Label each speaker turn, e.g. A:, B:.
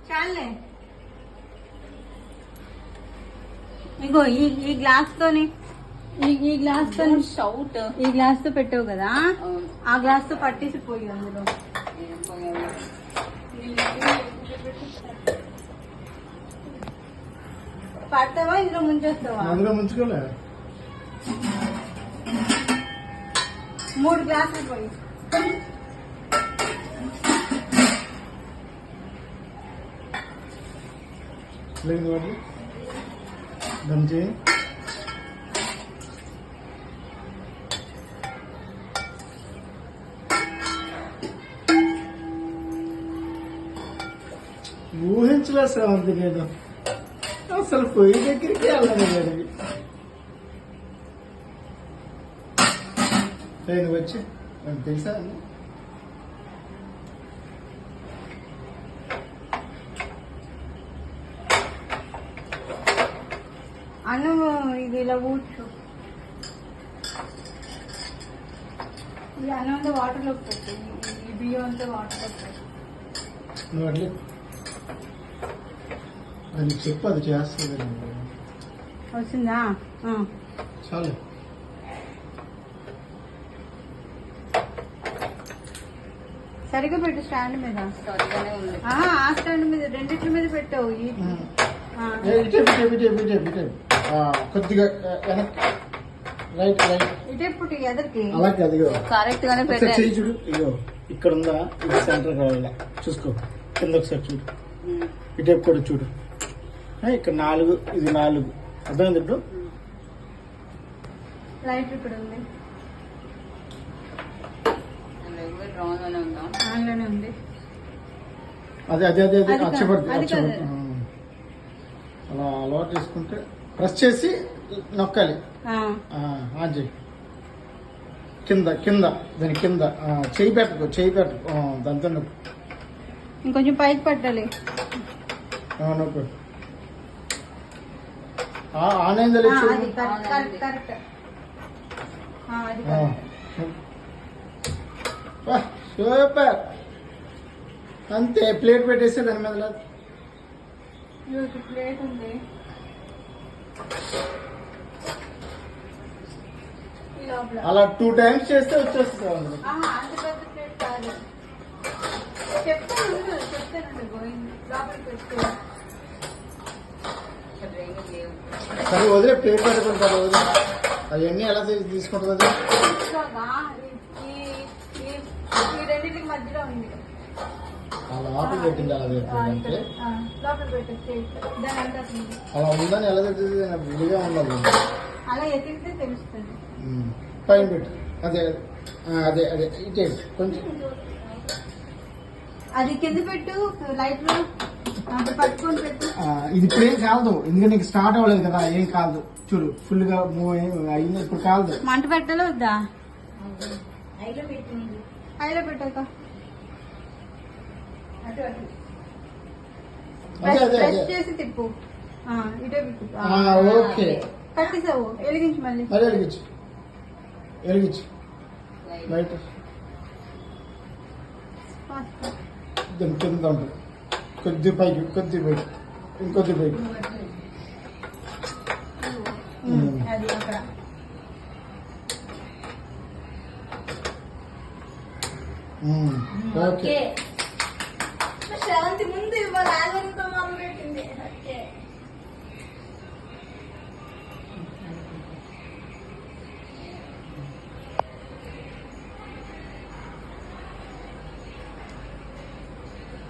A: చాలే ఇగో ఈ గ్లాస్ తోని ఈ గ్లాస్ తో షౌట్ ఈ గ్లాస్ తో పెట్టావు కదా, ఆ గ్లాస్ తో పట్టేసి పోయి అందులో పడతావా ఇందులో ముంచేస్తావా?
B: అందులో ముంచుకోలే
A: 3 గ్లాసులు పోయి
B: లేదు వాటి దమ్ చేయి. ఊహించలే శ్రావంతి నేను అసలు పొయ్యి దగ్గరికి వెళ్ళలేదు. నేను వచ్చి నాకు తెలుసా
A: అన్నం ఇది ఇలా ఊడ్చు. ఈ అన్నం అంతా వాటర్లోకి పెట్టు, ఈ బియ్యం అంతా వాటర్లోకి పెట్టు.
B: నువ్వు అట్లే అది చెప్పు, అది చేస్తుంది.
A: వచ్చిందా?
B: చాలు.
A: సరిగ్గా పెట్టు స్టాండ్ మీద. ఆ స్టాండ్ మీద రెండిట్ల మీద పెట్టావు.
B: కొద్దిగా రైట్ రైట్
A: ఇటెప్పుడు ఎదరికి
B: అలాగే అదిగో
A: కరెక్ట్ గానే
B: చెయ్యి చూడు. ఇగో ఇక్కడ ఉందా, ఇది సెంటర్ కావాలా చూసుకో. కింద ఒకసారి చూడు, ఇటేపు కూడా చూడు. ఇక్కడ 4, ఇది 4. అర్థమైంది ఇప్పుడు.
A: లైట్ ఇక్కడ ఉంది, ఆన్లోనే ఉంది.
B: అదే అదే అదే అదే అచ్చపడుతుంది. అలా అలవాటు చేసుకుంటే ప్రెస్ చేసి నొక్కాలి. ఆన్ చేయి. కింద కింద దాని కింద చేయి పెట్టకు, చేయి పెట్టకు. దాంతో
A: ఇంకొంచెం పైకి పెట్టాలి.
B: నొక్కు. ఆన్ అయిందా లేదు చూడు.
A: కరెక్ట్.
B: సూపర్. అంతే, ప్లేట్ పెట్టేసి దాని మీద
A: ప్లేట్ ఉంది.
B: అలా 2 times చేస్తే వచ్చేస్తుంది.
A: అంత పెద్ద ప్లేట్ కాదు. చెప్తానండి లోపలికి పెట్టుకో.
B: సరే వదిలే, ప్లేట్ పెట్టుకుంటారు. వదిలే, అవన్నీ ఎలా తీసుకుంటుంది అది.
A: ఈ రెండింటికి మధ్యలో ఉంది.
B: లోపల పెట్టింది అలా పెట్టిందంటే
A: లోపల పెట్టచ్చు.
B: అలా ఉందని ఎలా తెలుస్తుంది? విడిగా ఉండాలి.
A: అలా ఎత్తితే తెలుస్తుంది.
B: పైన పెట్టు. అదే అదే అదే ఇటే కొంచెం
A: అది కింద పెట్టు. లైట్ లో పట్టుకొని పెట్టు.
B: ఇది ఇప్పుడేం కాదు, ఎందుకంటే నీకు స్టార్ట్ అవ్వలేదు కదా. ఏం కాదు చూడు, ఫుల్ గా మూవ్ అయింది. ఇప్పుడు కాదు.
A: మంట పెట్టాలో వద్దా? ఐలో పెట్టాక ప్రెస్ చేసి తిప్పు. ఇటే
B: ఓకే,
A: కట్టేసావు. వెలిగించు మళ్ళీ.
B: మరి వెలిగించు, వెలిగించు. బయట కింద ఉంటుంది. కొద్ది పైకి, కొద్ది పైకి, ఇంకొద్ది పైకి.
A: అది అక్కడ
B: ఓకే.
A: శ్రవంతి ముందు ఇవ్వాలి.